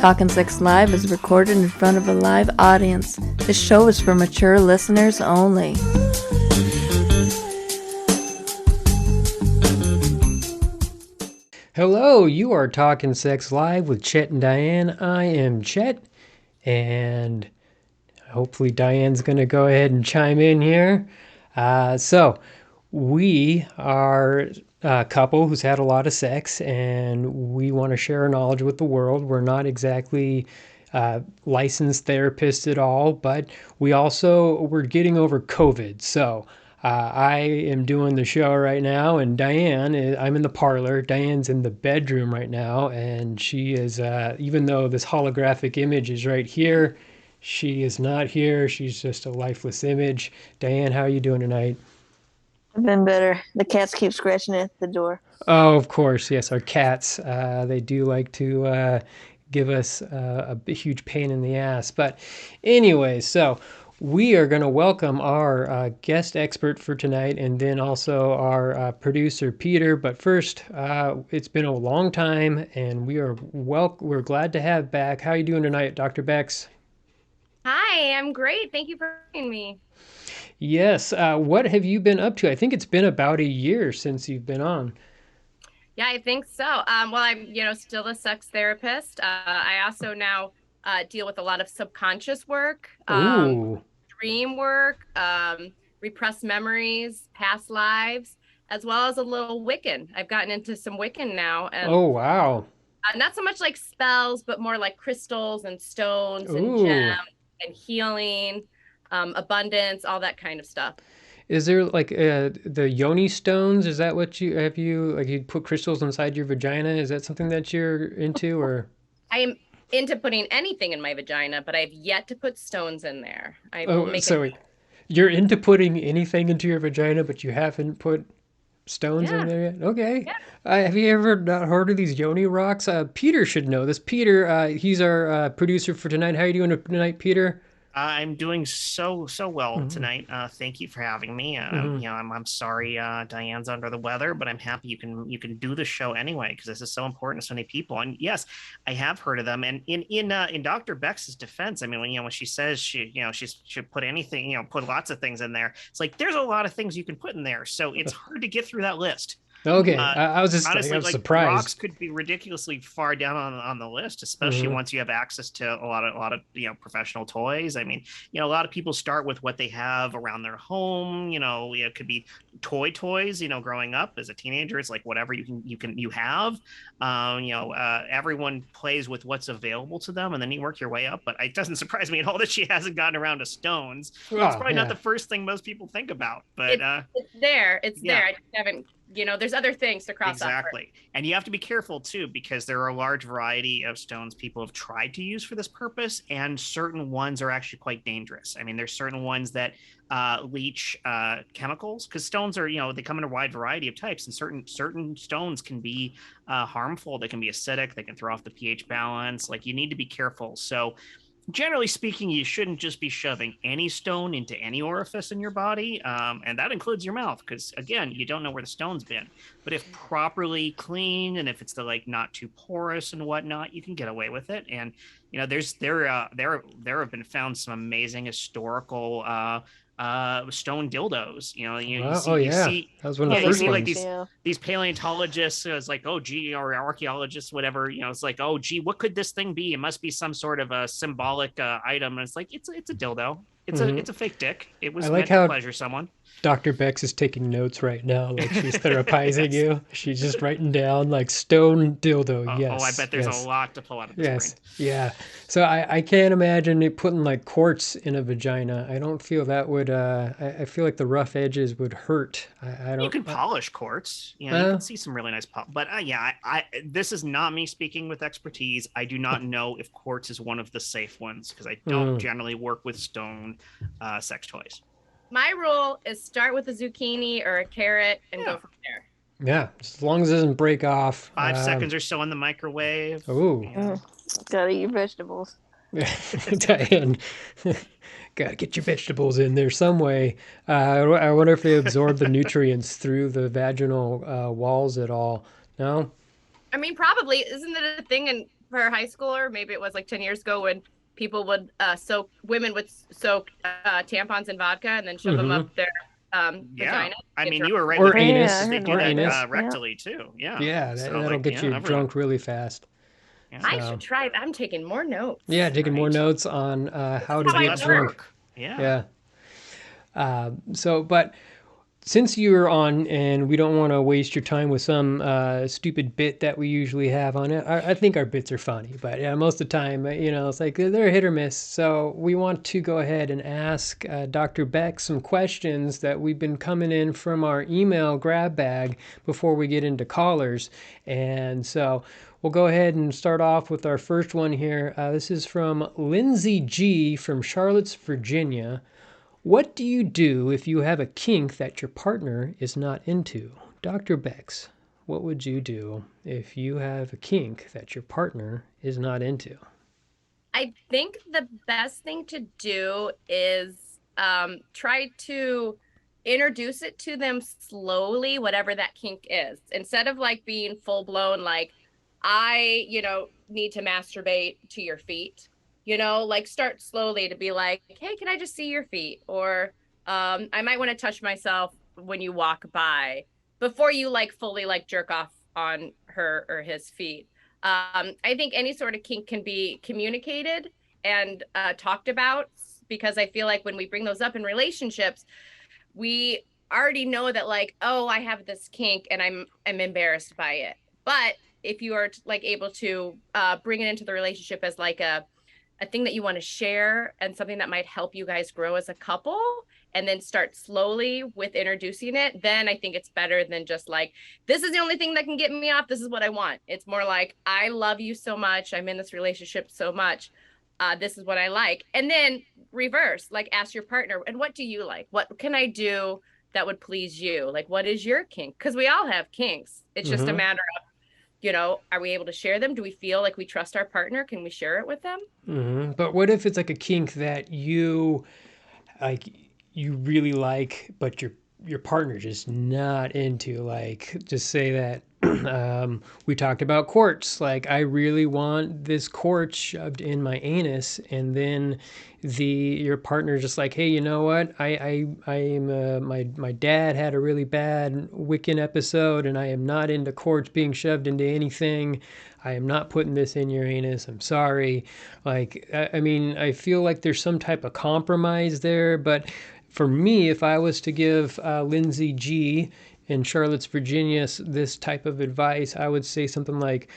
Talkin' Sex Live is recorded in front of a live audience. This show is for mature listeners only. Hello, you are Talkin' Sex Live with Chet and Diane. I am Chet, and hopefully Diane's going to go ahead and chime in here. So, we are a couple who's had a lot of sex, and we want to share our knowledge with the world. We're not exactly licensed therapists at all, but we're getting over COVID. So, I am doing the show right now, and I'm in the parlor. Diane's in the bedroom right now, and she is, even though this holographic image is right here, she is not here. She's just a lifeless image. Diane, how are you doing tonight? I've been better. The cats keep scratching at the door. Oh, of course. Yes, our cats. They do like to give us a huge pain in the ass. But anyway, so we are going to welcome our guest expert for tonight and then also our producer, Peter. But first, it's been a long time and we're glad to have back. How are you doing tonight, Dr. Bexxx? Hi, I'm great. Thank you for having me. Yes. What have you been up to? I think it's been about a year since you've been on. Yeah, I think so. Well, I'm, still a sex therapist. I also now deal with a lot of subconscious work, Ooh. dream work, repressed memories, past lives, as well as a little Wiccan. I've gotten into some Wiccan now, and Oh, wow. not so much like spells, but more like crystals and stones and Ooh. gems and healing, abundance, all that kind of stuff. Is there like the yoni stones? Is that what you put crystals inside your vagina? Is that something that you're into or? I am into putting anything in my vagina, but I've yet to put stones in there. I will make So you're into putting anything into your vagina, but you haven't put stones in there yet? Okay. Yeah. Have you ever not heard of these yoni rocks? Peter should know this. Peter, he's our producer for tonight. How are you doing tonight, Peter? I'm doing so well tonight. Thank you for having me. I'm sorry Diane's under the weather, but I'm happy you can do the show anyway because this is so important to so many people. And yes, I have heard of them. And in Dr. Bexx's defense, I mean, when she says she should put anything, put lots of things in there, it's like there's a lot of things you can put in there, so it's hard to get through that list. Okay, I was just honestly, I was like surprised. rocks could be ridiculously far down on the list, especially once you have access to a lot of professional toys. I mean, a lot of people start with what they have around their home. It could be toys. Growing up as a teenager, it's like whatever you have. Everyone plays with what's available to them, and then you work your way up. But it doesn't surprise me at all that she hasn't gotten around to stones. It's probably not the first thing most people think about, but it's there. It's there. I just haven't. There's other things to cross off. Exactly. And you have to be careful too, because there are a large variety of stones people have tried to use for this purpose, and certain ones are actually quite dangerous. I mean, there's certain ones that leach chemicals, because stones are, they come in a wide variety of types, and certain stones can be harmful. They can be acidic. They can throw off the pH balance. Like, you need to be careful. So generally speaking, you shouldn't just be shoving any stone into any orifice in your body, and that includes your mouth, because again, you don't know where the stone's been. But if properly cleaned, and if it's not too porous and whatnot, you can get away with it. And there have been found some amazing historical stone dildos. You see that was one of the first ones. Like these paleontologists, it's like, oh gee, or archaeologists, whatever, it's like, oh gee, what could this thing be? It must be some sort of a symbolic item. And it's like, it's a dildo. It's a fake dick. It was meant to pleasure someone. Dr. Bexxx is taking notes right now, like she's therapizing you. She's just writing down like stone dildo. Yes. Oh, I bet there's a lot to pull out of this brain. Yeah. So I can't imagine it putting like quartz in a vagina. I don't feel that would. I feel like the rough edges would hurt. I don't. You can polish quartz. You can see some really nice pop. But this is not me speaking with expertise. I do not know if quartz is one of the safe ones, because I don't generally work with stone sex toys. My rule is start with a zucchini or a carrot and go from there. Yeah, as long as it doesn't break off. 5 seconds or so in the microwave. Ooh. Gotta eat your vegetables. Diane, gotta get your vegetables in there some way. I wonder if they absorb the nutrients through the vaginal walls at all. No? I mean, probably. Isn't it a thing in for a high schooler. Maybe it was like 10 years ago when women would soak tampons in vodka and then shove them up their vagina. I mean, drunk. you were right. Or with anus. They do Or that anus. rectally too. Yeah. Yeah, So, that'll like, get you everyone. drunk really fast. Yeah. I should try. I'm taking more notes. Yeah, taking more Right. notes on how to how I get Does drunk. work. Yeah. Yeah. But since you're on and we don't want to waste your time with some stupid bit that we usually have on it, I think our bits are funny, but yeah, most of the time, it's like they're hit or miss. So we want to go ahead and ask Dr. Bexxx some questions that we've been coming in from our email grab bag before we get into callers. And so we'll go ahead and start off with our first one here. This is from Lindsay G. from Charlotte, Virginia. What do you do if you have a kink that your partner is not into? Dr. Bexxx, what would you do if you have a kink that your partner is not into? I think the best thing to do is try to introduce it to them slowly, whatever that kink is, instead of like being full blown, like, I, need to masturbate to your feet, like start slowly to be like, hey, can I just see your feet? Or I might want to touch myself when you walk by before you like fully like jerk off on her or his feet. I think any sort of kink can be communicated and talked about, because I feel like when we bring those up in relationships, we already know that like, oh, I have this kink and I'm embarrassed by it. But if you are like able to bring it into the relationship as like a thing that you want to share and something that might help you guys grow as a couple, and then start slowly with introducing it, then I think it's better than just like, this is the only thing that can get me off. This is what I want. It's more like, I love you so much. I'm in this relationship so much. This is what I like. And then reverse, like ask your partner, and what do you like? What can I do that would please you? Like, what is your kink? Because we all have kinks. It's just a matter of, are we able to share them? Do we feel like we trust our partner? Can we share it with them? But what if it's like a kink that you really like, but your partner's just not into? Like, just say that we talked about quartz. Like, I really want this quartz shoved in my anus, and then your partner's just like, hey, you know what? I am my dad had a really bad Wiccan episode, and I am not into quartz being shoved into anything. I am not putting this in your anus. I'm sorry. Like, I mean, I feel like there's some type of compromise there, but for me, if I was to give Lindsay G in Charlotte, Virginia, this type of advice, I would say something like,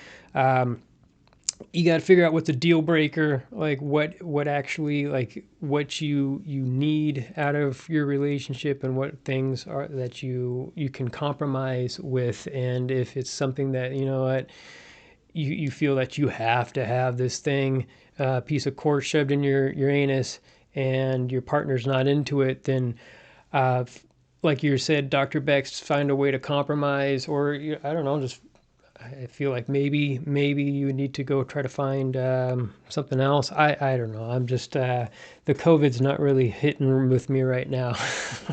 you got to figure out what's a deal breaker, like what actually, like what you need out of your relationship, and what things are that you can compromise with. And if it's something that, you feel that you have to have this thing, piece of quartz shoved in your anus, and your partner's not into it, then like you said, Dr. Bexxx, find a way to compromise, or I don't know, just I feel like maybe you need to go try to find something else. I don't know. I'm just the COVID's not really hitting with me right now.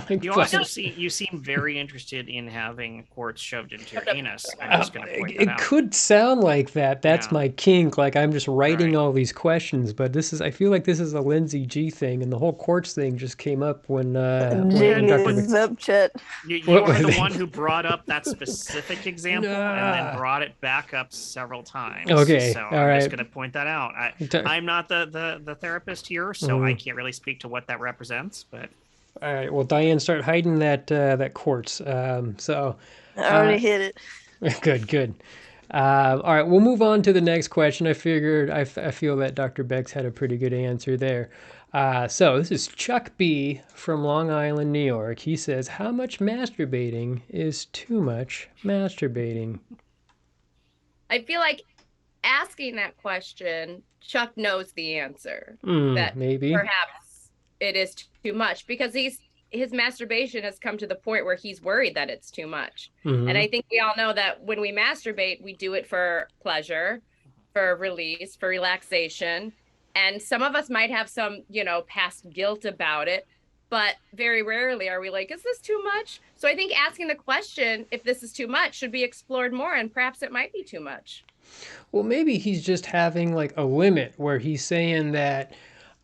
You also seem very interested in having quartz shoved into your anus. I'm just going to point that it out. could sound like that. That's my kink. Like, I'm just writing all these questions, but I feel like this is a Lindsay G thing, and the whole quartz thing just came up when Jiggins up, Chet. You are the one who brought up that specific example and then brought it back up several times. Okay, so all I'm just right. going to point that out. I'm not the therapist here, so I can't really speak to what that represents. But all right, well, Diane, start hiding that quartz. So I already hit it. Good. All right, we'll move on to the next question. I feel that Dr. Bexxx had a pretty good answer there. So this is Chuck B. from Long Island, New York. He says, how much masturbating is too much masturbating? I feel like asking that question, Chuck knows the answer. That maybe perhaps it is too much, because his masturbation has come to the point where he's worried that it's too much. And I think we all know that when we masturbate, we do it for pleasure, for release, for relaxation. And some of us might have some, past guilt about it, but very rarely are we like, is this too much? So I think asking the question, if this is too much, should be explored more, and perhaps it might be too much. Well, maybe he's just having like a limit where he's saying that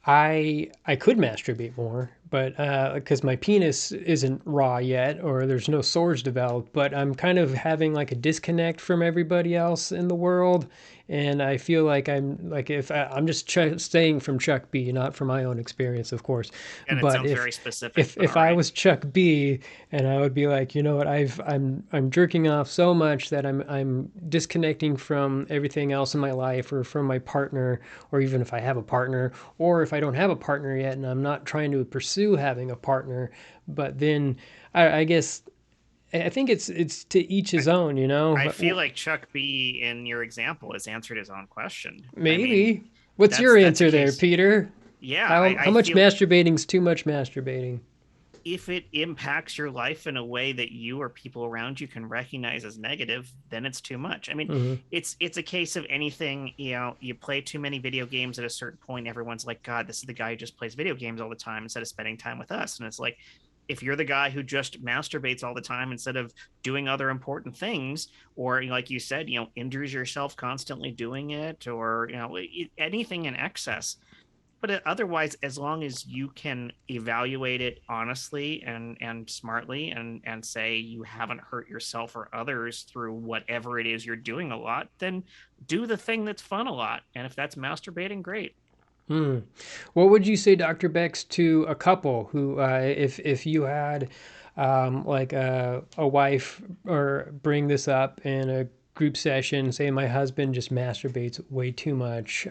I could masturbate more, but because my penis isn't raw yet, or there's no sores developed, but I'm kind of having like a disconnect from everybody else in the world, and I feel like I'm like if I'm just saying from Chuck B, not from my own experience, of course, And it but sounds very specific, but if all I right. was Chuck B, and I would be like, you know what, I'm jerking off so much that I'm disconnecting from everything else in my life or from my partner, or even if I have a partner, or if I don't have a partner yet and I'm not trying to pursue having a partner, but then I guess I think it's to each his own, you I know. feel like Chuck B in your example has answered his own question. I mean, Maybe. What's your that's a answer there, case. Peter? Yeah, How I much feel masturbating's too much masturbating? if it impacts your life in a way that you or people around you can recognize as negative, then it's too much. I mean, Mm-hmm. it's a case of anything, you know, you play too many video games at a certain point, everyone's like, God, this is the guy who just plays video games all the time instead of spending time with us. And it's like, if you're the guy who just masturbates all the time instead of doing other important things, or like you said, you know, injures yourself constantly doing it, or you know, anything in excess, but otherwise, as long as you can evaluate it honestly and smartly, and say you haven't hurt yourself or others through whatever it is you're doing a lot, then do the thing that's fun a lot. And if that's masturbating, great. Hmm. What would you say, Dr. Bex, to a couple who, if you had like a wife or bring this up in a group session, say my husband just masturbates way too much,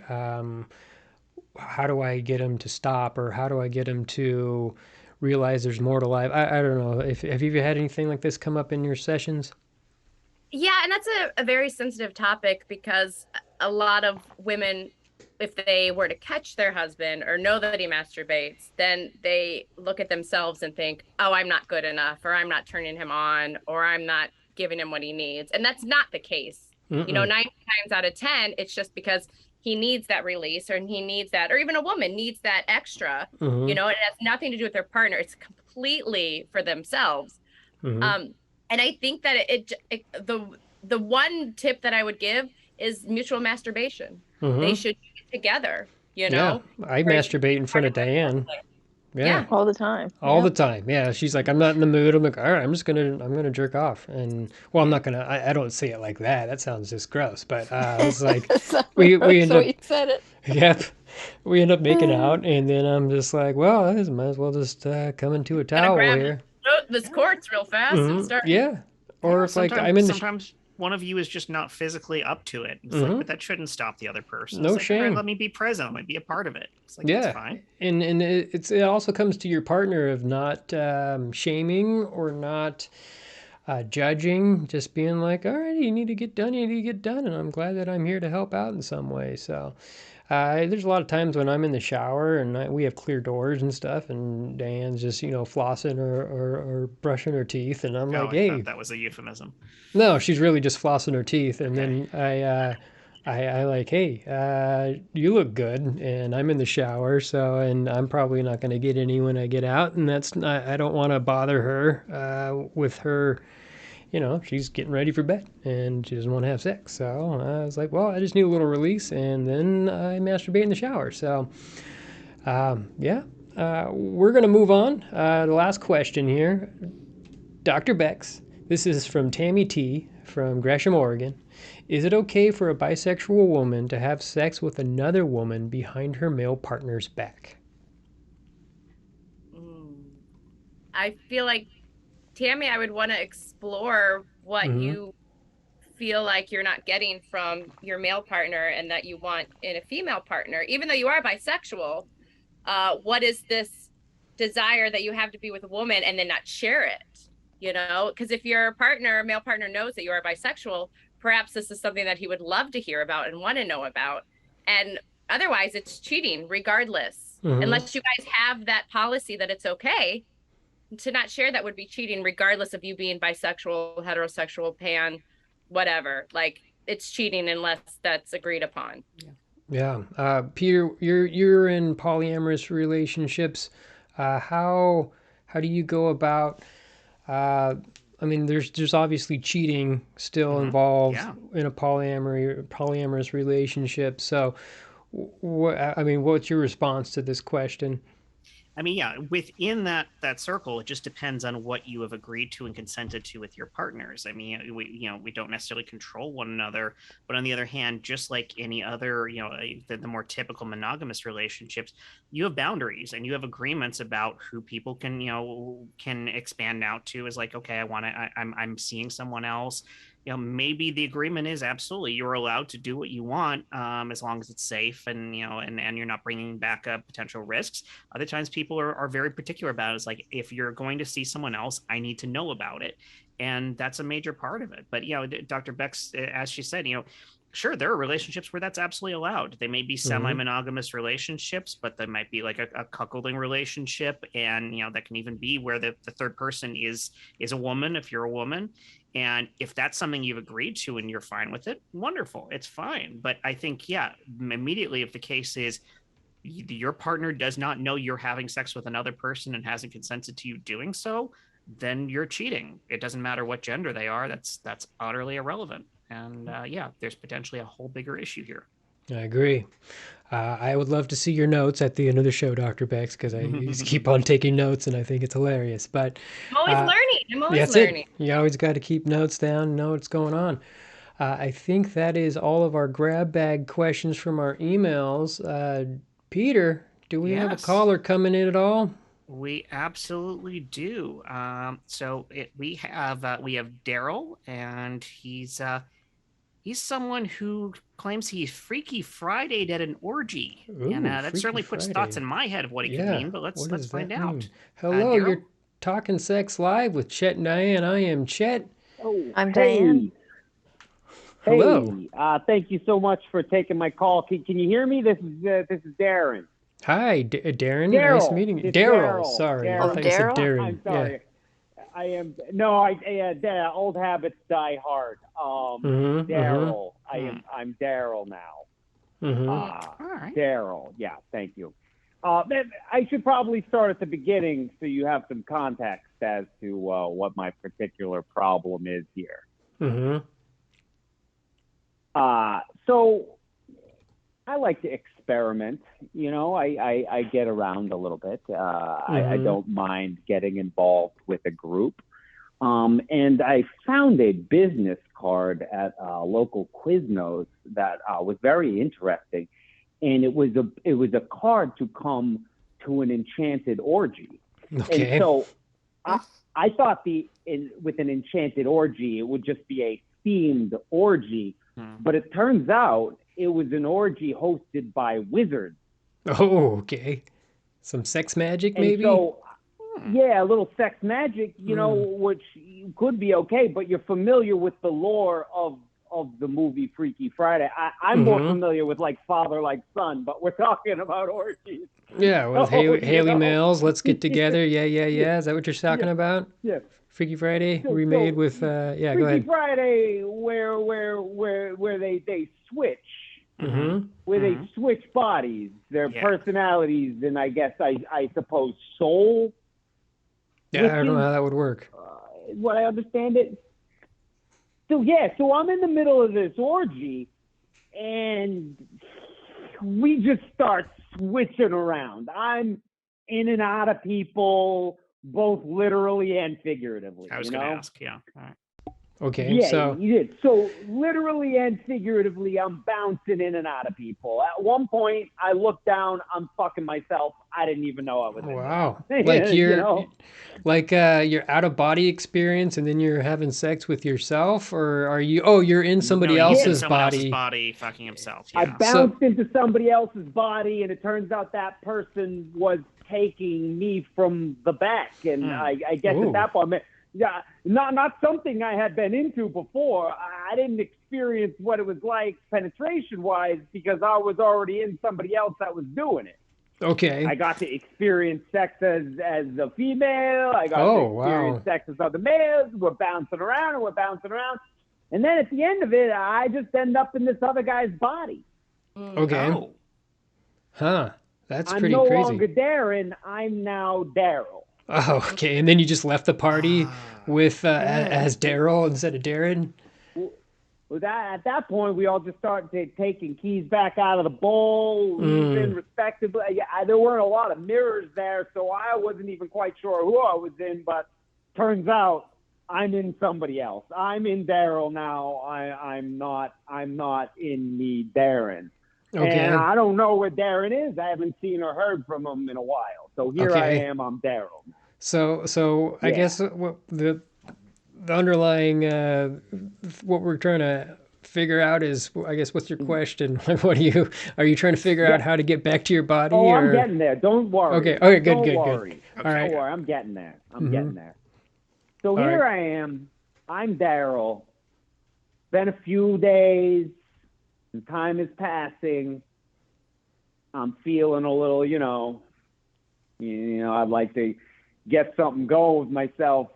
how do I get him to stop, or how do I get him to realize there's more to life? I don't know. If have you ever had anything like this come up in your sessions? Yeah, and that's a very sensitive topic because a lot of women, if they were to catch their husband or know that he masturbates, then they look at themselves and think, oh, I'm not good enough, or I'm not turning him on, or I'm not giving him what he needs. And that's not the case. You know, Mm-mm. 9 times out of 10, it's just because he needs that release, or he needs that, or even a woman needs that extra. Mm-hmm. It has nothing to do with their partner. It's completely for themselves. Mm-hmm. And I think that the one tip that I would give is mutual masturbation. They Mm-hmm. should do it together, Yeah, I or it's masturbate in front part of of their Diane. conflict. Yeah. Yeah. All the time. All Yeah. the time. Yeah. She's like, I'm not in the mood. I'm like, all right, I'm gonna jerk off. And well, I'm not gonna, I don't say it like that. That sounds just gross. But it's like, That's not we gross end the up, way you said it. yep, we end up making out. And then I'm just like, well, I might as well just come into a Gonna towel grab here. this quartz real fast and start. Yeah. Or Yeah, if like sometimes I'm in the, sometimes one of you is just not physically up to it. It's like, mm-hmm, but that shouldn't stop the other person. It's no like, all right, shame. let me be present, let me be a part of it. It's like, that's Yeah. fine. And it also comes to your partner of not shaming or not judging, just being like, all right, you need to get done, you need to get done. And I'm glad that I'm here to help out in some way. So there's a lot of times when I'm in the shower and we have clear doors and stuff, and Diane's just, flossing or brushing her teeth. And I'm Oh, like, I thought hey, that was a euphemism. no, she's really just flossing her teeth. And Okay. then I like, hey, you look good, and I'm in the shower, so, and I'm probably not going to get any when I get out, and that's not, I don't want to bother her with her, she's getting ready for bed, and she doesn't want to have sex, so I was like, well, I just need a little release, and then I masturbate in the shower, so, yeah, we're going to move on. The last question here, Dr. Bexxx, this is from Tammy T. from Gresham, Oregon. Is it okay for a bisexual woman to have sex with another woman behind her male partner's back? I feel like, Tammy, I would want to explore what Mm-hmm. you feel like you're not getting from your male partner and that you want in a female partner, even though you are bisexual. What is this desire that you have to be with a woman and then not share it? Because if your male partner knows that you are bisexual, perhaps this is something that he would love to hear about and want to know about. And otherwise, it's cheating regardless. Mm-hmm. Unless you guys have that policy that it's okay to not share, that would be cheating regardless of you being bisexual, heterosexual, pan, whatever. Like, it's cheating unless that's agreed upon. Yeah. Peter, you're in polyamorous relationships. How do you go about I mean, there's obviously cheating still involved in a polyamorous relationship. So, I mean, what's your response to this question? I mean, yeah, within that circle, it just depends on what you have agreed to and consented to with your partners. I mean, we don't necessarily control one another, but on the other hand, just like any other, the more typical monogamous relationships, you have boundaries and you have agreements about who people can expand out to. Is like, okay, I'm seeing someone else. Maybe the agreement is absolutely you're allowed to do what you want, as long as it's safe and and you're not bringing back up potential risks. Other times people are very particular about it. It's like, if you're going to see someone else, I need to know about it, and that's a major part of it. But Dr. Bexxx, as she said, sure, there are relationships where that's absolutely allowed. They may be semi-monogamous relationships, but there might be like a cuckolding relationship, and that can even be where the third person is a woman, if you're a woman. And if that's something you've agreed to and you're fine with it, wonderful, it's fine. But I think, immediately, if the case is your partner does not know you're having sex with another person and hasn't consented to you doing so, then you're cheating. It doesn't matter what gender they are. That's utterly irrelevant. And there's potentially a whole bigger issue here. I agree. I would love to see your notes at the end of the show, Dr. Bexxx, because I just keep on taking notes and I think it's hilarious. But I'm always learning. I'm always that's learning. it. You always got to keep notes down, know what's going on. I think that is all of our grab bag questions from our emails. Peter, do we have a caller coming in at all? We absolutely do. We have Daryl, and he's someone who claims he Freaky Friday'd at an orgy. Ooh, and that certainly puts Friday. thoughts in my head of what it could mean, but let's find out. Hello, Daryl? you're Talking Sex Live with Chet and Diane. I am Chet. Oh, I'm Diane. Hello. Hey, thank you so much for taking my call. Can you hear me? This is Darren. Hi, Darren. Daryl. Nice meeting you. It's Daryl. Sorry, Daryl. I thought you said Daryl? Darren. I'm sorry. Yeah. I am old habits die hard. Daryl. I'm Daryl now. All right. Daryl. Yeah, thank you. I should probably start at the beginning so you have some context as to what my particular problem is here. So I like to experiment. I get around a little bit. I don't mind getting involved with a group. And I found a business card at a local Quiznos that was very interesting. And it was a card to come to an enchanted orgy. Okay. And so I thought with an enchanted orgy, it would just be a themed orgy. But it turns out it was an orgy hosted by wizards. Oh, okay. Some sex magic, maybe? And so, yeah, a little sex magic, which could be okay, but you're familiar with the lore of the movie Freaky Friday. I'm more familiar with like father, like son, but we're talking about orgies. Yeah, with Haley Mills, Let's Get Together. Yeah. Is that what you're talking about? Yeah. Freaky Friday remade with go ahead. Freaky Friday, where they switch, where they switch bodies, their personalities, and I guess I suppose soul. Yeah, I don't know how that would work. What I understand it. So I'm in the middle of this orgy, and we just start switching around. I'm in and out of people, both literally and figuratively. I was going to ask, yeah. All right. Okay, yeah, so you did. So literally and figuratively, I'm bouncing in and out of people. At one point, I look down, I'm fucking myself. I didn't even know I was. Wow, in like your out of body experience, and then you're having sex with yourself, or are you? Oh, you're in somebody else's body, fucking himself. Yeah. I bounced into somebody else's body, and it turns out that person was taking me from the back, and I guess at that point. Yeah, not something I had been into before. I didn't experience what it was like penetration-wise because I was already in somebody else that was doing it. Okay. I got to experience sex as a female. I got to experience sex as other males. We're bouncing around. And then at the end of it, I just end up in this other guy's body. Okay. Huh. That's pretty crazy. crazy. I'm no longer Darren. I'm now Daryl. Oh, okay. And then you just left the party with as Daryl instead of Darren. Well, at that point, we all just started taking keys back out of the bowl, leaving respectively. There weren't a lot of mirrors there, so I wasn't even quite sure who I was in. But turns out I'm in somebody else. I'm in Daryl now. I'm not in me, Darren. Okay. And I don't know where Darren is. I haven't seen or heard from him in a while. So here I am. I'm Daryl. So I guess what the underlying what we're trying to figure out is, I guess, what's your question? What are you trying to figure out how to get back to your body? Oh, or... I'm getting there. Don't worry. Okay. Good. Don't worry. All right. Don't worry. I'm getting there. Getting there. So here I am. I'm Daryl. Been a few days. And time is passing. I'm feeling a little, I'd like to get something going with myself.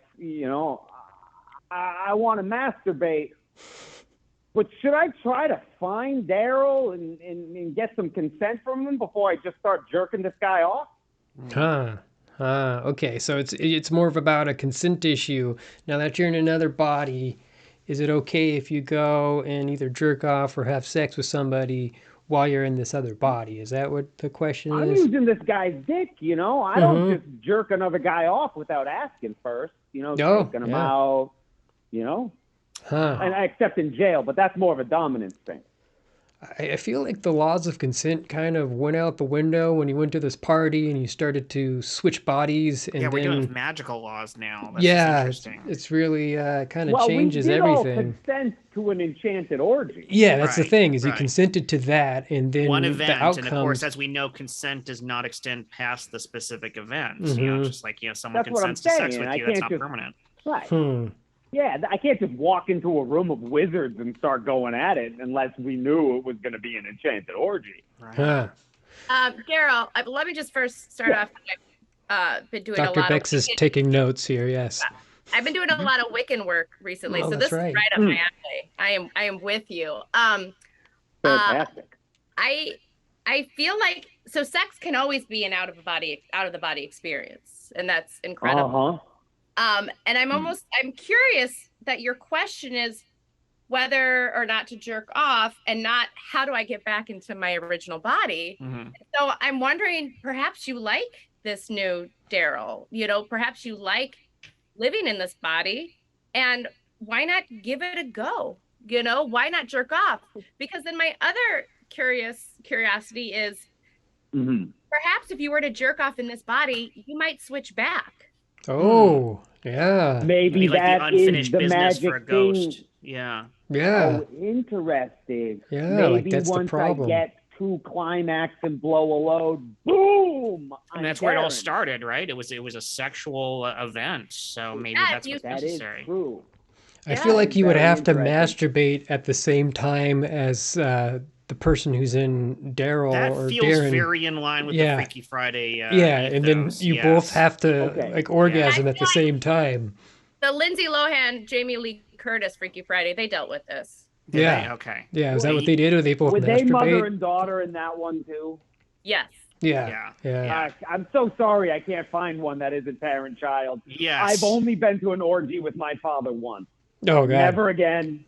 I want to masturbate. But should I try to find Daryl and get some consent from him before I just start jerking this guy off? Okay. So it's more of about a consent issue. Now that you're in another body, is it okay if you go and either jerk off or have sex with somebody while you're in this other body? Is that what the question is? I'm using this guy's dick, I don't just jerk another guy off without asking first, taking him out, and except in jail, but that's more of a dominance thing. I feel like the laws of consent kind of went out the window when you went to this party and you started to switch bodies. And we're then, doing magical laws now. That's interesting. It's really kind of changes we did everything. All consent to an enchanted orgy. Yeah, that's the thing, is you consented to that, and then one event, the outcomes... and of course, as we know, consent does not extend past the specific event. Just like someone that's consents to sex with you, that's not permanent. Right. Yeah, I can't just walk into a room of wizards and start going at it unless we knew it was going to be an enchanted orgy. Right. Daryl, let me just first start off. I've been doing Dr. a lot Bexxx is taking notes here, yes. I've been doing a lot of Wiccan work recently, so this is right up my alley. I am with you. Fantastic. I feel like sex can always be an out of the body experience, and that's incredible. And I'm curious that your question is whether or not to jerk off and not how do I get back into my original body. So I'm wondering, perhaps you like this new Daryl, perhaps you like living in this body, and why not give it a go? Why not jerk off? Because then my other curiosity is perhaps if you were to jerk off in this body, you might switch back. Oh, yeah. Maybe like that the unfinished is the business magic for a ghost. thing. Yeah. Oh, interesting. Yeah, maybe like that's once the problem. I get to climax and blow a load, boom! And that's where it all started, right? It was a sexual event, so maybe that's what's necessary. That is true. I feel like you would have to masturbate at the same time as the person who's in Daryl or Darren. That feels very in line with the Freaky Friday and then you both have to orgasm at the same time. The Lindsay Lohan, Jamie Lee Curtis Freaky Friday, they dealt with this. Okay. Yeah, is that what they did, or they both Were masturbate? they mother and daughter in that one too? Yes. Yeah. I'm so sorry I can't find one that isn't parent-child. Yes. I've only been to an orgy with my father once. Oh, God. Never again.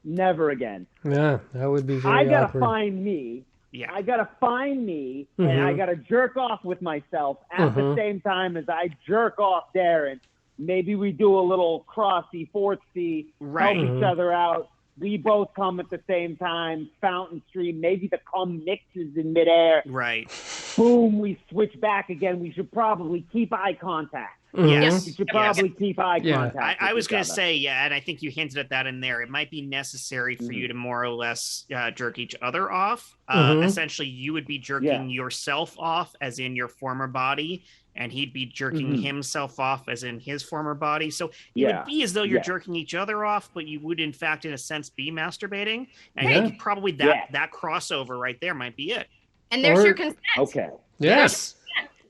Never again. Yeah, that would be very I gotta awkward. find me. Yeah. I gotta find me, and I gotta jerk off with myself at the same time as I jerk off Darren. Maybe we do a little crossy, fourthsy, help each other out. We both come at the same time, fountain stream. Maybe the cum mixes in midair. Right. Boom, we switch back again. We should probably keep eye contact. Yes. We should probably keep eye contact. I was going to say, and I think you hinted at that in there. It might be necessary for you to more or less jerk each other off. Essentially, you would be jerking yourself off, as in your former body, and he'd be jerking himself off, as in his former body. So it would be as though you're jerking each other off, but you would, in fact, in a sense, be masturbating. And I think probably that crossover right there might be it. And there's your consent. Okay. Yes.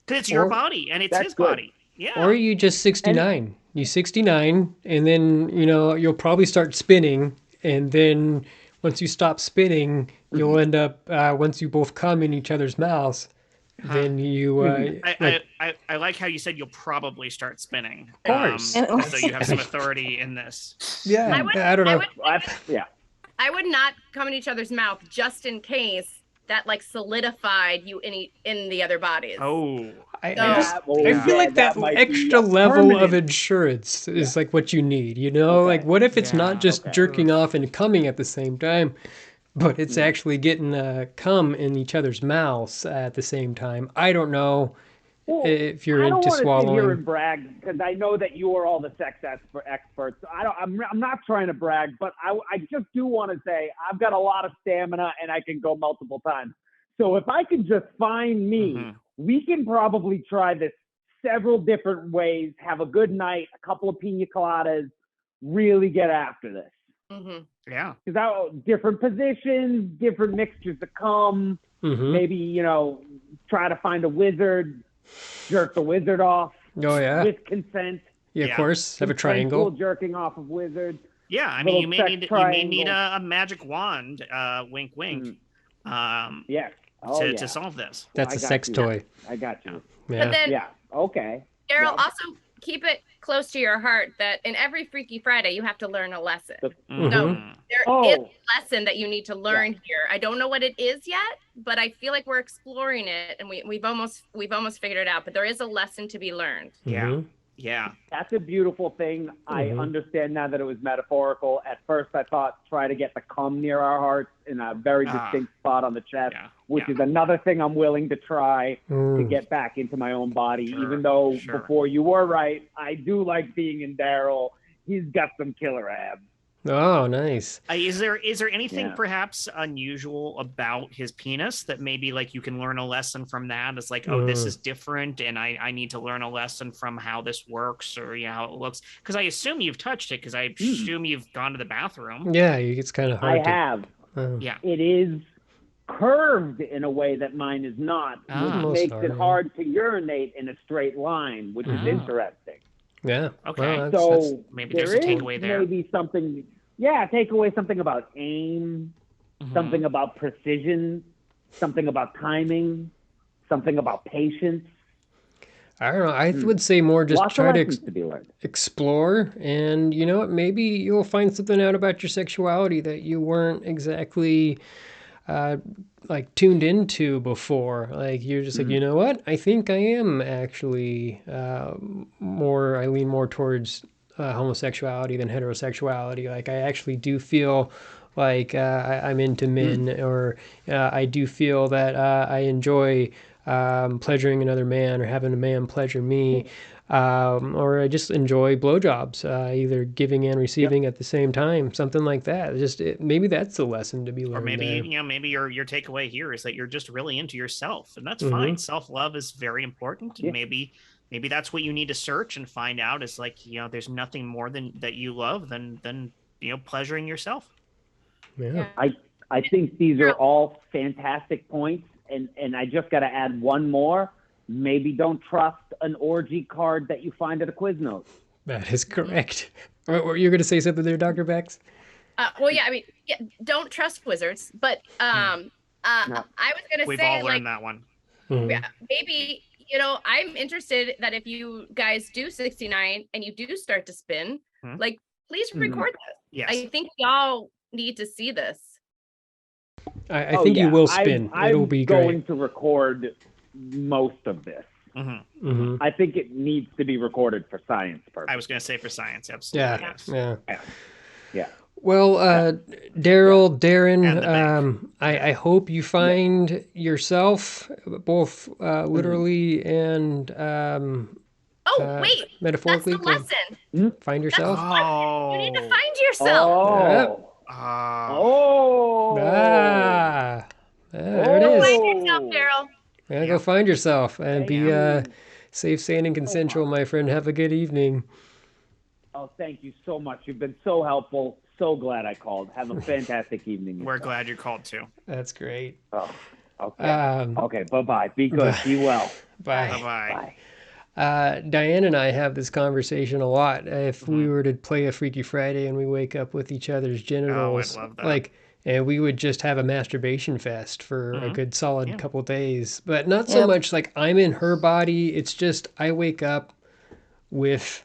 Because it's your body, and it's his body. Yeah. Or you just 69. You 69, and then, you'll probably start spinning, and then once you stop spinning, you'll end up, once you both come in each other's mouths, then you I like how you said you'll probably start spinning. Of course. So you have some authority in this. Yeah, I don't know. I would not come in each other's mouth just in case that like solidified you in the other bodies. Oh, I feel like that extra level of insurance is like what you need, you know? Okay. Like, what if it's not just jerking off and coming at the same time, but it's actually getting cum in each other's mouths at the same time? I don't know if you're into swallowing. I don't want to sit here and brag because I know that you are all the sex experts. So I'm not trying to brag, but I just do want to say I've got a lot of stamina and I can go multiple times. So if I can just find me, we can probably try this several different ways, have a good night, a couple of pina coladas, really get after this. Yeah. Because different positions, different mixtures of cum, maybe, try to find a wizard, jerk the wizard off. Oh, yeah. With consent. Yeah, of course. Have a triangle. Jerking off of wizard. Yeah, I mean, you may need a magic wand, wink, wink, to solve this. That's a sex toy. I got you. Yeah. But then, okay. Daryl, also keep it close to your heart that in every Freaky Friday, you have to learn a lesson. So there is a lesson that you need to learn here. I don't know what it is yet, but I feel like we're exploring it and we've almost figured it out, but there is a lesson to be learned. Yeah. That's a beautiful thing. I understand now that it was metaphorical. At first, I thought try to get the cum near our hearts in a very distinct spot on the chest, which is another thing I'm willing to try to get back into my own body. Even though before you were right, I do like being in Daryl. He's got some killer abs. Oh, nice. Is there anything perhaps unusual about his penis that maybe like you can learn a lesson from that? It's like, oh, this is different, and I need to learn a lesson from how this works or how it looks. Because I assume you've touched it. Because I assume you've gone to the bathroom. Yeah, it's kind of hard. I have. Yeah. It is curved in a way that mine is not, which makes it hard to urinate in a straight line, which is interesting. Yeah. Okay. Well, so maybe there's a takeaway there. Maybe something. Yeah, take away something about aim, something about precision, something about timing, something about patience. I don't know. I would say more just Lots try of to lessons to be learned. explore, and you know what? Maybe you'll find something out about your sexuality that you weren't exactly like tuned into before. Like you're just like, you know what? I think I am actually I lean more towards homosexuality than heterosexuality. Like I actually do feel like I'm into men, or I do feel that I enjoy pleasuring another man or having a man pleasure me. Or I just enjoy blowjobs, either giving and receiving at the same time, something like that. Maybe that's the lesson to be learned. Or maybe there. maybe your takeaway here is that you're just really into yourself, and that's fine. Self-love is very important, and maybe that's what you need to search and find out. Is like there's nothing more than that you love than pleasuring yourself. Yeah. I think these are all fantastic points, and I just got to add one more. Maybe don't trust an orgy card that you find at a Quiznos. That is correct. Or you're going to say something there, Dr. Bexxx? Well, yeah, I mean, don't trust wizards, but I was going to say, we've all learned that one. Yeah, maybe, I'm interested that if you guys do 69 and you do start to spin, like, please record this. Yes. I think we all need to see this. I think you will spin. It'll be great. I'm going to record most of this. I think it needs to be recorded for science purposes. I was going to say for science, absolutely. Yeah. Well, Daryl, Darren, I hope you find yourself, both literally and metaphorically. That's the lesson. Find yourself. You need to find yourself. There it is. Find yourself, Daryl. Yeah, go find yourself and be safe, sane, and consensual, my friend. Have a good evening. Oh, thank you so much. You've been so helpful. So glad I called. Have a fantastic evening. We're glad you called too. That's great. Oh, okay. Okay, bye-bye. Be good. Be well. Bye. Bye-bye. Diane and I have this conversation a lot. If we were to play a Freaky Friday and we wake up with each other's genitals, I'd love that. like and we would just have a masturbation fest for a good solid Yeah. couple days. But not so Yep. much like I'm in her body. It's just I wake up with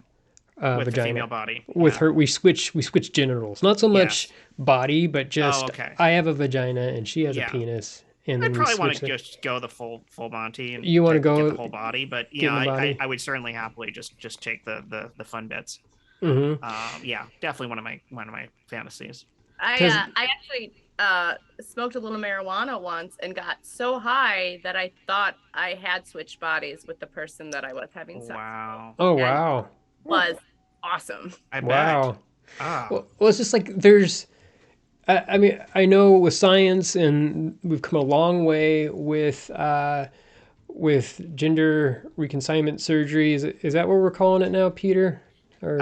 With the vagina. female body. With Yeah. her, we switch genitals. Not so much Yes. body, but just okay. I have a vagina and she has a Yeah. penis, and I then we probably want switch to them. just go the full Monty and You wanna get go the whole body, but get in the body? I would certainly happily just take the fun bits. Mm-hmm. Yeah, definitely one of my fantasies. I actually smoked a little marijuana once and got so high that I thought I had switched bodies with the person that I was having sex Wow. Oh And- wow! with. Was awesome. I bet. Wow. Ah. Well, it's just like there's. I mean, I know with science, and we've come a long way with gender reconsignment surgery. Is that what we're calling it now, Peter? Or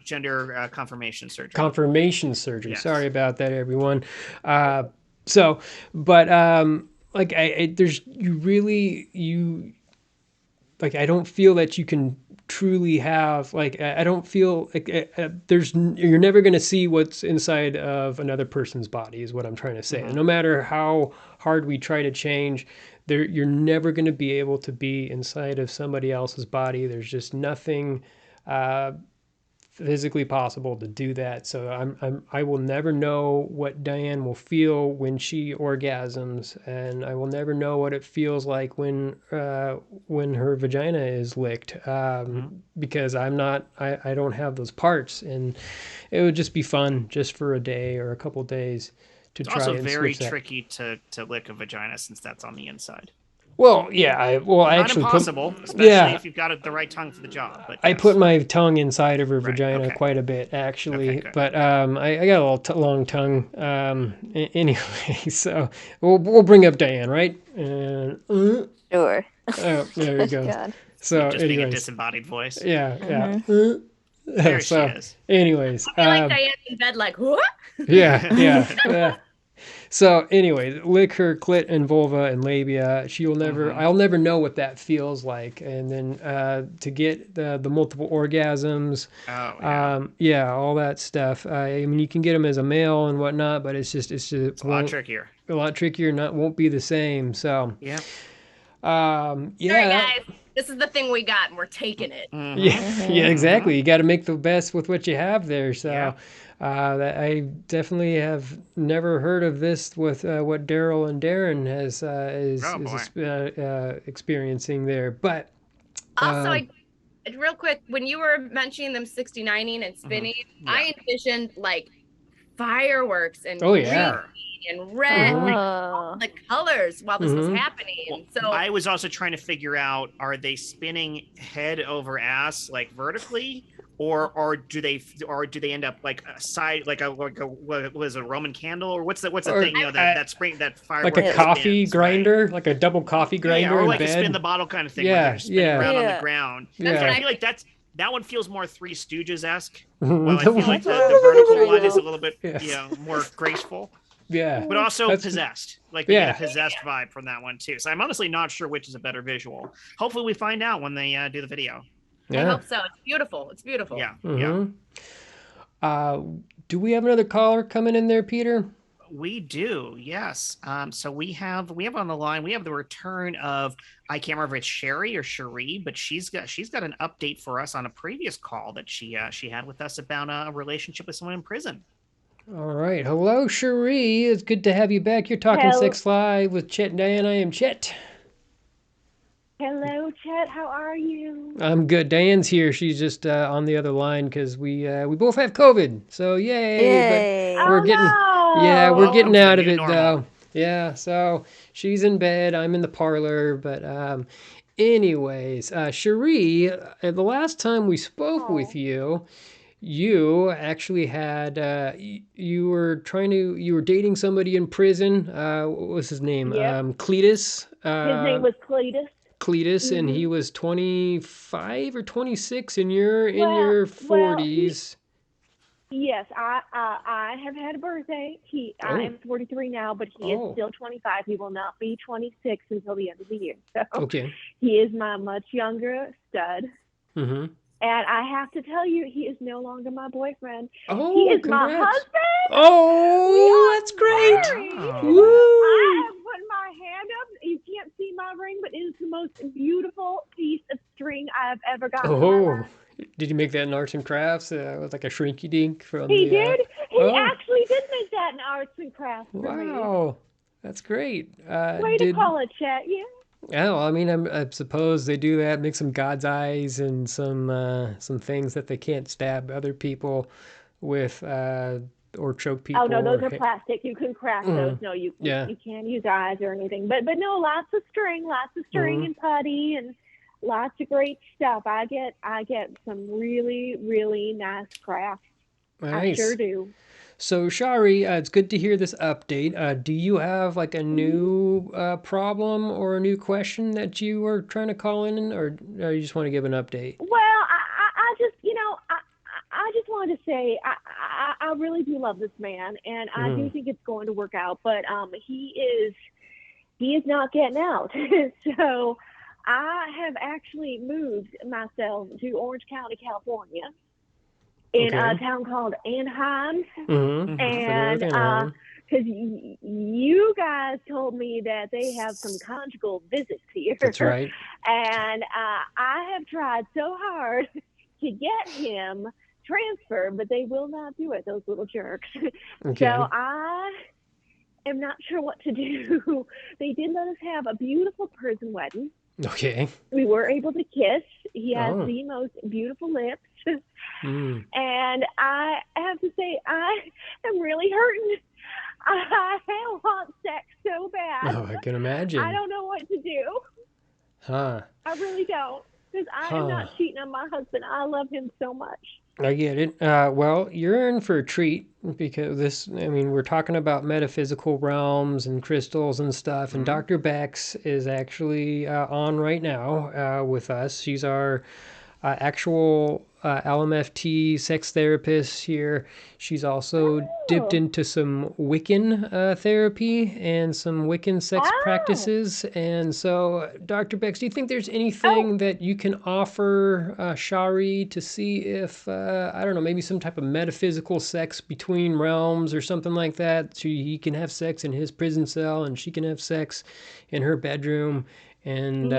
Gender confirmation surgery. confirmation surgery. Yes. Sorry about that, everyone. So, but like there's you like I don't feel that you can truly have like I don't feel like you're never going to see what's inside of another person's body is what I'm trying to say. No matter how hard we try to change, you're never going to be able to be inside of somebody else's body. There's just nothing physically possible to do that. So I will never know what Diane will feel when she orgasms, and I will never know what it feels like when her vagina is licked, because I don't have those parts, and it would just be fun just for a day or a couple days to It's try also and very switch that. tricky to lick a vagina since that's on the inside. Well, yeah, I Not actually impossible, especially if you've got the right tongue for the job. But I yes. put my tongue inside of her Right, vagina okay. quite a bit, actually. Okay, good. But I got a little long tongue. Anyway, so we'll bring up Diane, right? And Sure. oh, there we go. God. So, just being a anyways, disembodied voice. yeah. There So, she is. anyways, I like Diane in bed, like, what? yeah. So, anyways, lick her clit and vulva and labia. I'll never know what that feels like. And then to get the multiple orgasms, Oh, yeah. all that stuff. I mean, you can get them as a male and whatnot, but it's just It's a lot trickier. A lot trickier. Won't be the same. So, Yeah. yeah. All right, guys, this is the thing we got, and we're taking it. Yeah, exactly. You got to make the best with what you have there. So, Yeah. I definitely have never heard of this with what Daryl and Darren is experiencing there. But Also, real quick, when you were mentioning them 69ing and spinning, Yeah. I envisioned like fireworks and Oh, yeah. green and red, like Oh. the colors while this was Mhm. happening. Well, So I was also trying to figure out: are they spinning head over ass, like vertically, or do they end up like a side, like what was it, a Roman candle, or what's the Or, thing? You know, that firework like a that coffee spins, grinder, like a double coffee right? grinder Yeah, or in like a bed. spin the bottle kind of thing. Yeah, where they're just spinning yeah. around on Yeah. the ground. Yeah. I feel like that one feels more Three Stooges esque. Mhm. Well, I feel like the That's vertical what I one is a know. little bit Yeah. more graceful. Yeah. But also That's- possessed. Like we Yeah. get a possessed vibe from that one too. So I'm honestly not sure which is a better visual. Hopefully we find out when they do the video. I Yeah. hope so. It's beautiful. It's beautiful. Yeah. Mhm. Do we have another caller coming in there, Peter? We do, yes. So we have on the line. We have the return of, I can't remember if it's Sherry or Cherie, but she's got an update for us on a previous call that she had with us about a relationship with someone in prison. All right. Hello, Cherie. It's good to have you back. You're talking Hello. Sex Live with Chet and Diane. I am Chet. Hello, Chet. How are you? I'm good. Diane's here. She's just on the other line because we both have COVID. So yay! Yay. But we're getting no. we're getting Welcome to the out of new it normal. though. Yeah. So she's in bed. I'm in the parlor. But anyways, Cherie, the last time we spoke with you. You actually had you were dating somebody in prison. What was his name? Yep. Cletus. His name was Cletus. Cletus, and he was 25 or 26, and you're in your 40s. Yes, I have had a birthday. I am 43 now, but he is still 25. He will not be 26 until the end of the year. So Okay. he is my much younger stud. Mm-hmm. And I have to tell you, he is no longer my boyfriend. Oh, he is congrats. my husband. Oh, that's great. Wow. Woo. I have put my hand up. You can't see my ring, but it is the most beautiful piece of string I've ever gotten in my Oh, life. did you make that in arts and crafts? With like a shrinky dink from He the. did. He Oh, actually did make that in arts and crafts for me. wow. That's great. Way to call it, Chet. Yeah. Oh, I mean, I suppose they do that, make some God's eyes and some things that they can't stab other people with, or choke people. Oh no, those or are plastic. You can craft those. No, you can't use eyes or anything. But no, lots of string and putty and lots of great stuff. I get some really, really nice crafts. Nice. I sure do. So, Shari, it's good to hear this update. Do you have like a new problem or a new question that you were trying to call in, or you just want to give an update? Well, I just, I just wanted to say I really do love this man, and I do think it's going to work out. But he is not getting out. So I have actually moved myself to Orange County, California, in a town called Anaheim. And because you guys told me that they have some conjugal visits here. That's right. And I have tried so hard to get him transferred, but they will not do it, those little jerks. Okay. So I am not sure what to do. They did let us have a beautiful prison wedding. Okay. We were able to kiss. He has the most beautiful lips. And I have to say, I am really hurting. I want sex so bad. Oh, I can imagine. I don't know what to do. Huh. I really don't. Because I am not cheating on my husband. I love him so much. I get it. Well, you're in for a treat because we're talking about metaphysical realms and crystals and stuff. And Dr. Bexxx is actually on right now with us. She's our actual LMFT sex therapist here. She's also dipped into some Wiccan therapy and some Wiccan sex practices. And so, Dr. Bexxx, do you think there's anything that you can offer Shari to see if, I don't know, maybe some type of metaphysical sex between realms or something like that? So he can have sex in his prison cell and she can have sex in her bedroom. And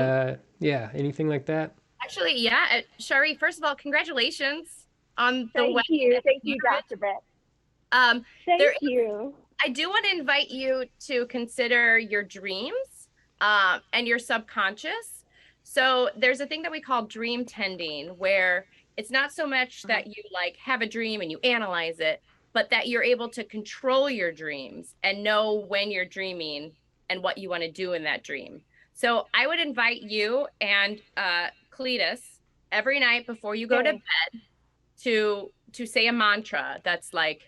anything like that? Actually, yeah. Shari, first of all, congratulations on the wedding. Thank you, Dr. Bexxx. Thank you. I do want to invite you to consider your dreams and your subconscious. So there's a thing that we call dream tending, where it's not so much that you like have a dream and you analyze it, but that you're able to control your dreams and know when you're dreaming and what you want to do in that dream. So I would invite you and Cletus every night before you go to bed to say a mantra that's like,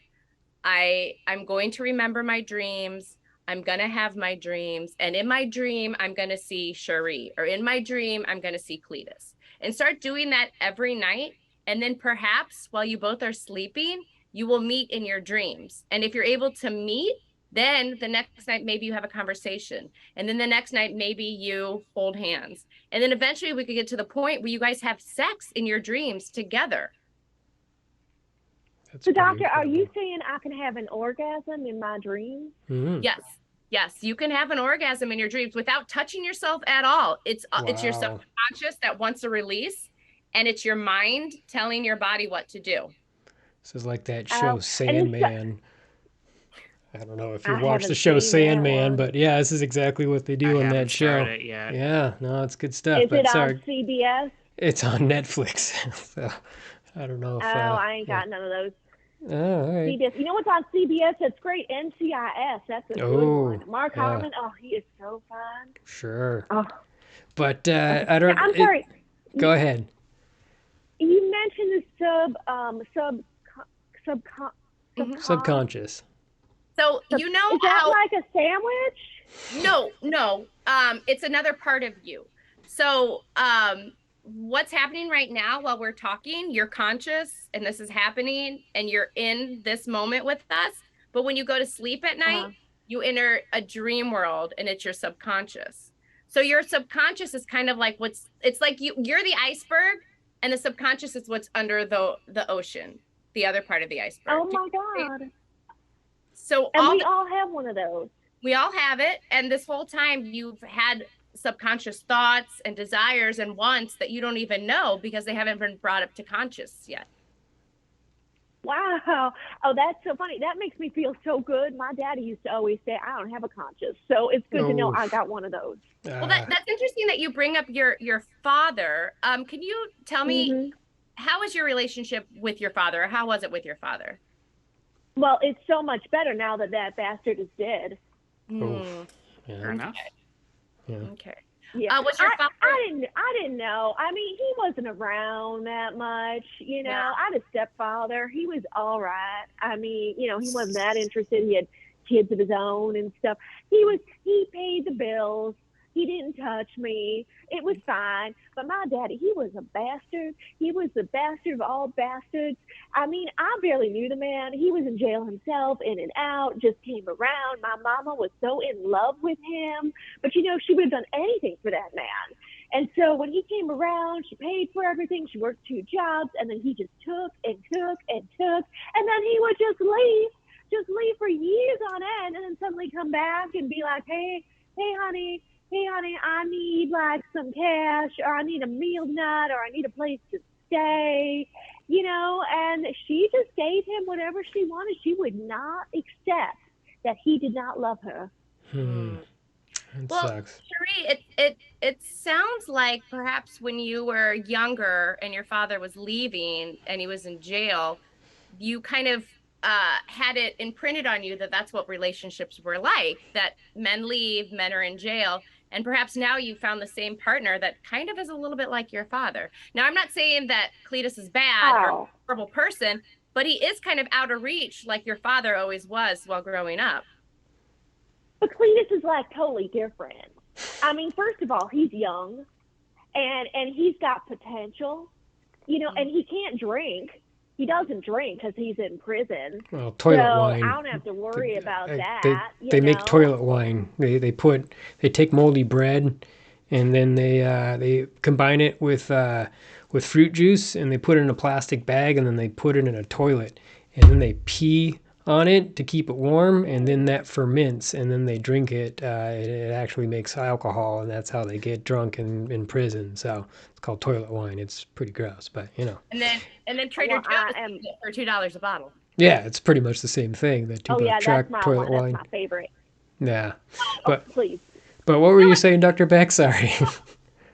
I'm going to remember my dreams. I'm going to have my dreams. And in my dream, I'm going to see Cherie, or in my dream, I'm going to see Cletus. And start doing that every night. And then perhaps while you both are sleeping, you will meet in your dreams. And if you're able to meet, then the next night, maybe you have a conversation. And then the next night, maybe you hold hands. And then eventually we could get to the point where you guys have sex in your dreams together. So, doctor, are you saying I can have an orgasm in my dreams? Yes, you can have an orgasm in your dreams without touching yourself at all. It's your subconscious that wants a release, and it's your mind telling your body what to do. This is like that show Sandman. I don't know if you watched the show Sandman, but yeah, this is exactly what they do on that show. Yeah, no, it's good stuff. Is it on CBS? It's on Netflix. So I don't know if. I ain't got none of those. Oh, all right. CBS. You know what's on CBS? That's great. NCIS. That's a good one. Mark Harmon. Oh, he is so fun. Sure. Oh. But I don't. I'm sorry. Go ahead. You mentioned the subconscious. So you know is that like a sandwich? No. It's another part of you. So what's happening right now while we're talking, you're conscious and this is happening and you're in this moment with us. But when you go to sleep at night, you enter a dream world and it's your subconscious. So your subconscious is kind of like it's like you're the iceberg and the subconscious is what's under the ocean, the other part of the iceberg. Oh my God. So And we all have one of those. We all have it. And this whole time you've had subconscious thoughts and desires and wants that you don't even know because they haven't been brought up to conscious yet. Wow. Oh, that's so funny. That makes me feel so good. My daddy used to always say, I don't have a conscience. So it's good to know I got one of those. Well, that's interesting that you bring up your father. Can you tell me, how is your relationship with your father? How was it with your father? Well, it's so much better now that that bastard is dead. Fair enough. Yeah. Okay. Yeah. Was your father? I didn't know. I mean, he wasn't around that much. You know, I had a stepfather. He was all right. I mean, you know, he wasn't that interested. He had kids of his own and stuff. He paid the bills. He didn't touch me. It was fine. But my daddy, he was a bastard. He was the bastard of all bastards. I mean, I barely knew the man. He was in jail himself, in and out, just came around. My mama was so in love with him. But, you know, she would have done anything for that man. And so when he came around, she paid for everything. She worked 2 jobs, and then he just took and took and took. And then he would just leave for years on end, and then suddenly come back and be like, hey, honey, I need like some cash, or I need a meal nut, or I need a place to stay, you know, and she just gave him whatever she wanted. She would not accept that he did not love her. Well, sucks. Cherie, it sounds like perhaps when you were younger and your father was leaving and he was in jail, you kind of had it imprinted on you that that's what relationships were like, that men leave, men are in jail. And perhaps now you found the same partner that kind of is a little bit like your father. Now, I'm not saying that Cletus is bad or a horrible person, but he is kind of out of reach like your father always was while growing up. But Cletus is like totally different. I mean, first of all, he's young and he's got potential, you know, and he can't drink. He doesn't drink because he's in prison. Well, toilet wine. I don't have to worry about that. They make toilet wine. They take moldy bread, and then they combine it with fruit juice, and they put it in a plastic bag, and then they put it in a toilet, and then they pee on it to keep it warm, and then that ferments, and then they drink it. It actually makes alcohol, and that's how they get drunk in prison. So it's called toilet wine. It's pretty gross, but you know. And then Trader Joe's for $2 a bottle. Yeah, it's pretty much the same thing. That that's my toilet one. wine. That's my favorite. Yeah, but please. But what were you saying, Dr. Beck? Sorry.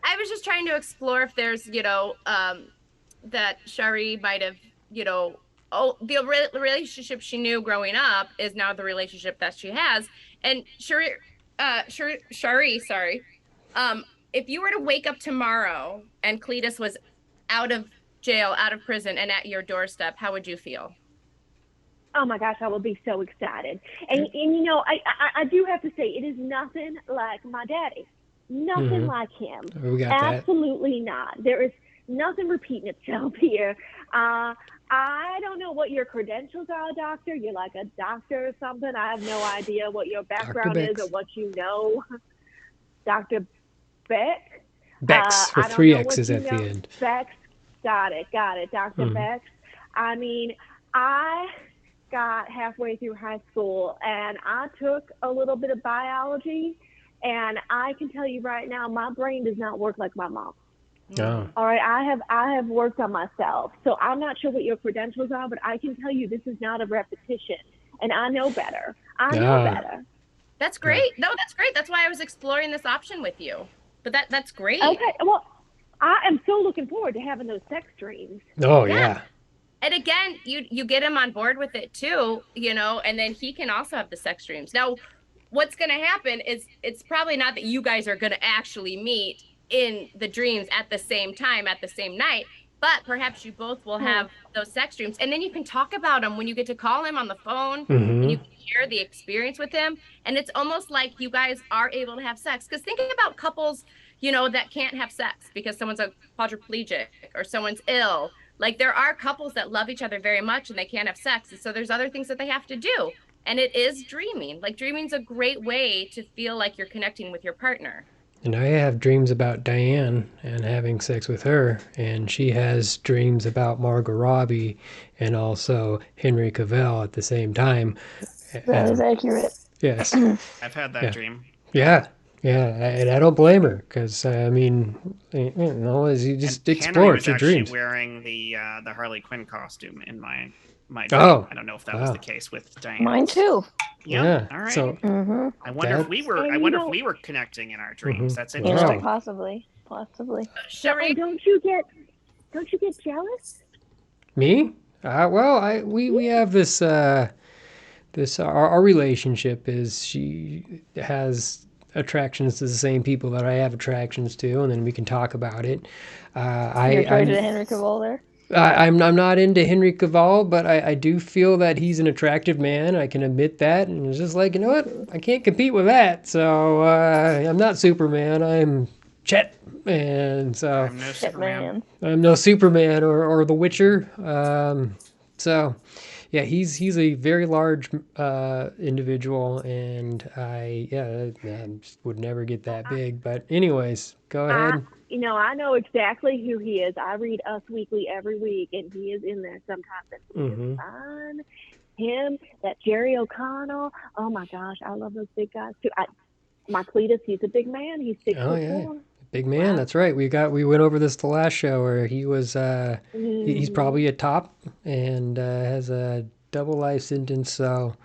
I was just trying to explore if there's, that Cherie might have, the relationship she knew growing up is now the relationship that she has. And Cherie, if you were to wake up tomorrow and Cletus was out of jail, out of prison, and at your doorstep, how would you feel? Oh my gosh, I will be so excited. And you know, I do have to say, it is nothing like my daddy. Nothing like him. We got Absolutely not. There is nothing repeating itself here. I don't know what your credentials are, doctor. You're like a doctor or something. I have no idea what your background is or what you know. Dr. Beck? Bexxx, with 3 X's at the end. Bexxx. Got it. Dr. Bexxx. I mean, I got halfway through high school and I took a little bit of biology, and I can tell you right now, my brain does not work like my mom. Oh. All right, I have worked on myself, so I'm not sure what your credentials are, but I can tell you this is not a repetition, and I know better. I know better. That's great. No, that's great. That's why I was exploring this option with you. But that's great. Okay, well, I am so looking forward to having those sex dreams. Oh yeah. And again, you get him on board with it too, and then he can also have the sex dreams. Now, what's going to happen is it's probably not that you guys are going to actually meet in the dreams at the same time, at the same night, but perhaps you both will have those sex dreams. And then you can talk about them when you get to call him on the phone, and you can share the experience with him. And it's almost like you guys are able to have sex. Because thinking about couples, that can't have sex because someone's a quadriplegic or someone's ill. Like, there are couples that love each other very much and they can't have sex. And so there's other things that they have to do. And it is dreaming. Like, dreaming's a great way to feel like you're connecting with your partner. And I have dreams about Diane and having sex with her, and she has dreams about Margot Robbie and also Henry Cavill at the same time. That is And accurate. yes, I've had that yeah, dream. yeah, yeah, and I don't blame her because I mean, as you And just Henry explore, was it's your actually dreams. wearing the Harley Quinn costume in my dream. Oh, I don't know if that was wow, the case with Diane. Mine too. Yep. yeah. All right. So Mm-hmm. I wonder if we that's were. And I you wonder if know, we were connecting in our dreams. That's You know, interesting. wow. possibly. Cherie, don't you get jealous? Me? Well, we have this our relationship is she has attractions to the same people that I have attractions to, and then we can talk about it. You're I attracted to Henry Cavill there? I'm not into Henry Cavill, but I do feel that he's an attractive man. I can admit that, and it's just like, you know what, I can't compete with that. So I'm not Superman. I'm Chet, and so I'm no Shit, Superman. man. I'm no Superman or The Witcher. So yeah, he's a very large individual, and I just would never get that big. But anyways, go ahead. I know exactly who he is. I read Us Weekly every week, and he is in there sometimes, and he Mm-hmm. is fine. Him, that Jerry O'Connell. Oh my gosh, I love those big guys too. My Cletus, he's a big man. He's 6'4". Oh yeah, big man. Wow. That's right. We went over this the last show where he was he's Mhm. probably a top and has a double life sentence. So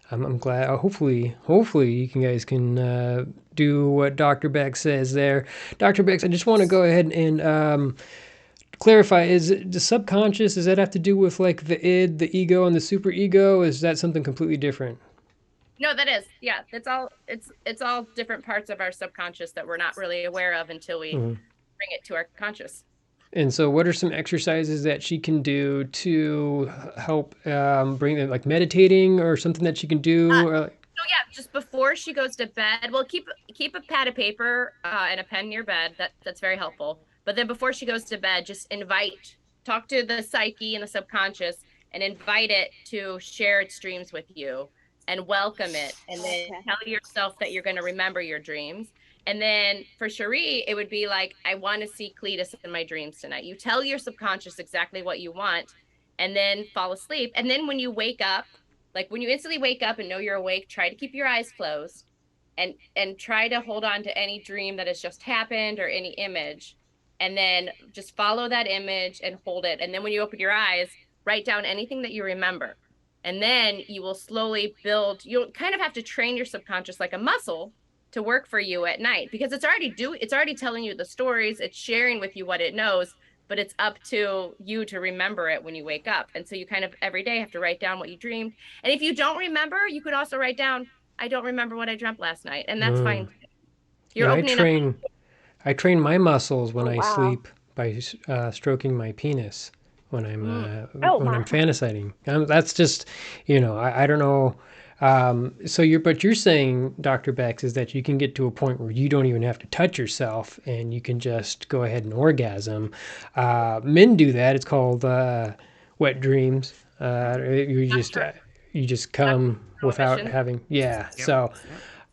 I'm glad. Hopefully you guys can do what Dr. Beck says there. Dr. Beck, I just want to go ahead and clarify: is the subconscious? Does that have to do with like the id, the ego, and the superego? Is that something completely different? no, that is, yeah, it's all different parts of our subconscious that we're not really aware of until we Mm-hmm. bring it to our conscious. And so, what are some exercises that she can do to help bring it, like meditating or something that she can do? So yeah, just before she goes to bed, well, keep a pad of paper and a pen in your bed. That's very helpful. But then before she goes to bed, just talk to the psyche and the subconscious, and invite it to share its dreams with you, and welcome it, and then tell yourself that you're going to remember your dreams. And then for Cherie, it would be like, I want to see Cletus in my dreams tonight. You tell your subconscious exactly what you want, and then fall asleep. And then when you wake up, like when you instantly wake up and know you're awake, try to keep your eyes closed, and try to hold on to any dream that has just happened or any image, and then just follow that image and hold it. And then when you open your eyes, write down anything that you remember. And then you will slowly build. You'll kind of have to train your subconscious like a muscle to work for you at night, because it's already telling you the stories, it's sharing with you what it knows, but it's up to you to remember it when you wake up. And so you kind of every day have to write down what you dreamed. And if you don't remember, you could also write down, I don't remember what I dreamt last night. And that's fine. You're Yeah, opening up. I train my muscles when I wow. sleep by stroking my penis when I'm Oh, when I'm my. fantasizing. That's just, I don't know. But you're saying, Dr. Bex, is that you can get to a point where you don't even have to touch yourself and you can just go ahead and orgasm. Men do that. It's called wet dreams. You just come without Prohibition. having, yeah. Yep. So,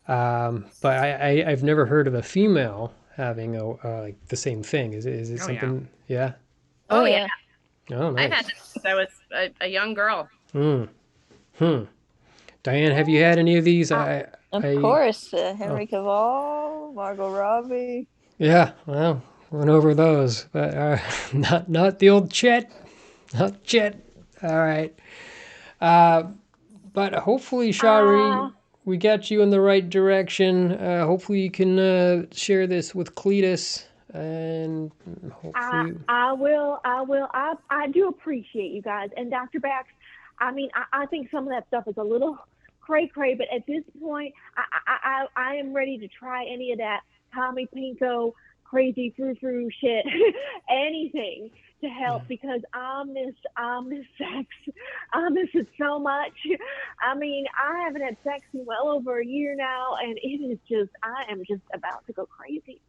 Yep. but I've never heard of a female having like the same thing. Is it Oh, yeah. something? Yeah. Oh yeah. Oh, I've nice. had this since I was a young girl. Diane, have you had any of these? Of course. Henry Cavill, Margot Robbie. Yeah, well, went over those, but not the old Chet, not Chet. All right, but hopefully, Shari, we got you in the right direction. Hopefully, you can share this with Cletus, and hopefully, I will. I do appreciate you guys. And Dr. Bax, I mean, I think some of that stuff is a little cray, but at this point, I am ready to try any of that Tommy Pinko crazy frou-frou shit, anything to help, because I miss sex. I miss it so much. I mean, I haven't had sex in well over a year now, and it is just, I am just about to go crazy.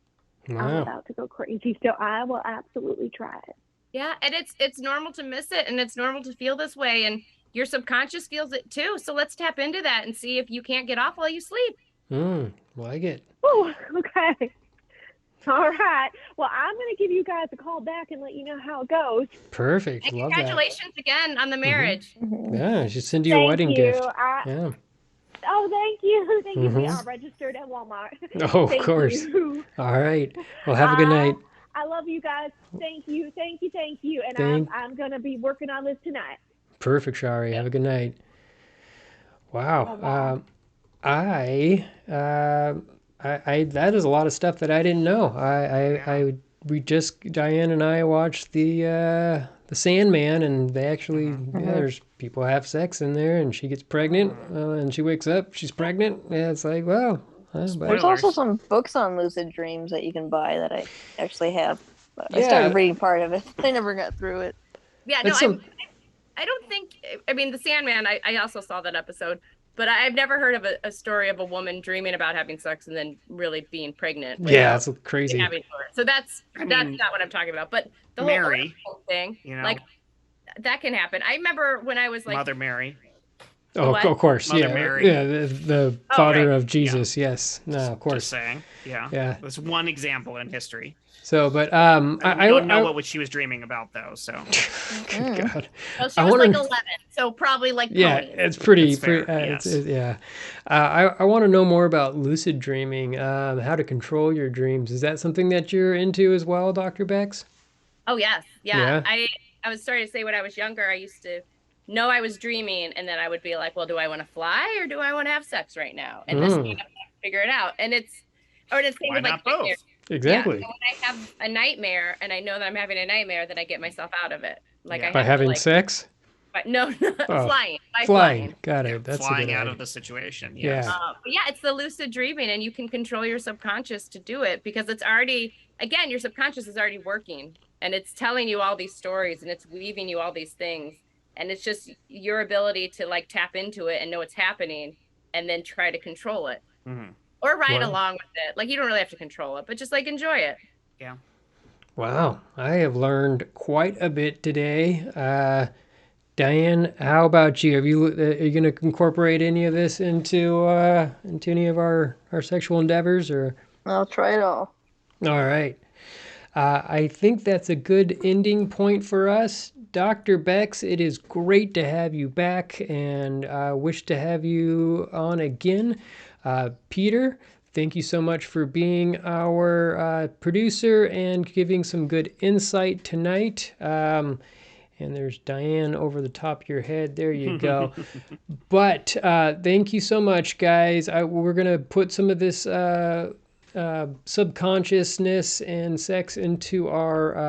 wow. I'm about to go crazy, so I will absolutely try it. Yeah, and it's normal to miss it, and it's normal to feel this way, and your subconscious feels it too. So let's tap into that and see if you can't get off while you sleep. Like it. Oh, okay. All right. Well, I'm going to give you guys a call back and let you know how it goes. Perfect. And Love that. congratulations again on the marriage. Yeah, she send you a Thank wedding you. gift. Yeah. Oh, thank you. Thank you. We are registered at Walmart. Oh, of Thank course. you. All right. Well, have a good night. I love you guys. Thank you. Thank you. Thank you. And I'm going to be working on this tonight. Perfect, Shari. Have a good night. Wow. Bye-bye. I that is a lot of stuff that I didn't know. Diane and I watched the Sandman, and they actually there's people have sex in there, and she gets pregnant, and she wakes up, she's pregnant. Yeah, it's like, wow. There's also some books on lucid dreams that you can buy that I actually have. But I Yeah. started reading part of it. I never got through it. Yeah, no, I don't think. I mean, the Sandman. I also saw that episode, but I've never heard of a story of a woman dreaming about having sex and then really being pregnant. Yeah, that's crazy. So that's not what I'm talking about. But the Mary, whole thing, you know, like that can happen. I remember when I was like Mother Mary. Oh, what? of course. Mother Yeah. Mary. Yeah, the father of Jesus. Yeah. Yes. No, of course. Just saying. Yeah. Yeah. That's one example in history. So, but I don't know what she was dreaming about though. So, good God. Well, she was like 11, so probably like yeah, ponies. it's pretty. Fair, yes. Yeah. I want to know more about lucid dreaming. How to control your dreams. Is that something that you're into as well, Dr. Bexxx? Oh yes, yeah. Yeah. I was sorry to say when I was younger, I used to know I was dreaming, and then I would be like, well, do I want to fly or do I want to have sex right now? And this kind of figure it out. And it's the same with like both? Exactly. Yeah, so when I have a nightmare and I know that I'm having a nightmare, then I get myself out of it. Like I by have having to, like, sex. But no, flying. By Flying. Got it. That's flying a good out idea. of the situation. Yes. Yeah. But yeah, it's the lucid dreaming, and you can control your subconscious to do it because it's already, again, your subconscious is already working, and it's telling you all these stories, and it's weaving you all these things, and it's just your ability to like tap into it and know what's happening, and then try to control it, or ride along with it. Like you don't really have to control it, but just like enjoy it. Yeah. Wow, I have learned quite a bit today. Diane, how about you? Are you going to incorporate any of this into any of our sexual endeavors, or? I'll try it all. All right. I think that's a good ending point for us. Dr. Bexxx, it is great to have you back, and I wish to have you on again. Peter, thank you so much for being our producer and giving some good insight tonight. And there's Diane over the top of your head. There you go. But thank you so much, guys. We're going to put some of this subconsciousness and sex into our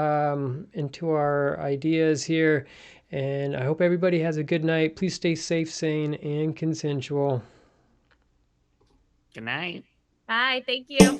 ideas here. And I hope everybody has a good night. Please stay safe, sane, and consensual. Good night. Bye. Thank you.